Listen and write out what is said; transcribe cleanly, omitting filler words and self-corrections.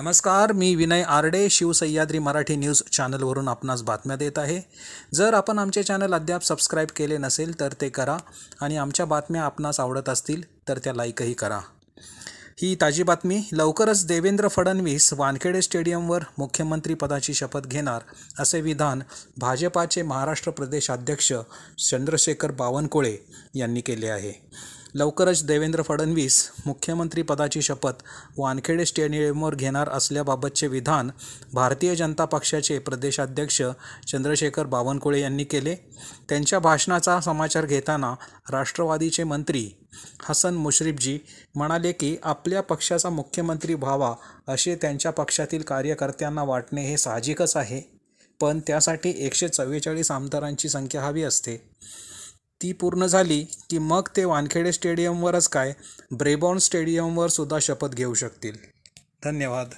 नमस्कार, मी विनय आरडे शिवसह्याद्री मराठी न्यूज चॅनलवरून आपणास बातम्या देत आहे। जर आपण आमचे चॅनल अद्याप सबस्क्राईब केले नसेल तर ते करा आणि आमच्या बातम्या आपणास आवडत असतील तर त्या लाईकही करा। ही ताजी बातमी। लवकरच देवेंद्र फडणवीस वानखेडे स्टेडियमवर मुख्यमंत्रीपदाची शपथ घेणार असे विधान भाजपाचे महाराष्ट्र प्रदेश अध्यक्ष चंद्रशेखर बावनकुळे यांनी केले आहे। लवकरच देवेंद्र फडणवीस मुख्यमंत्रीपदाची शपथ वानखेडे स्टेडियमवर घेणार असल्याबाबतचे विधान भारतीय जनता पक्षाचे प्रदेशाध्यक्ष चंद्रशेखर बावनकुळे यांनी केले। त्यांच्या भाषणाचा समाचार घेताना राष्ट्रवादीचे मंत्री हसन मुश्रीफजी म्हणाले की आपल्या पक्षाचा मुख्यमंत्री व्हावा असे त्यांच्या पक्षातील कार्यकर्त्यांना वाटणे हे साहजिकच आहे, पण त्यासाठी 144 आमदारांची संख्या हवी असते। ती पूर्ण झाली की मग ते वानखेडे स्टेडियमवरच काय, ब्रेबॉर्न स्टेडियमवर सुद्धा शपथ घेऊ शकतील। धन्यवाद।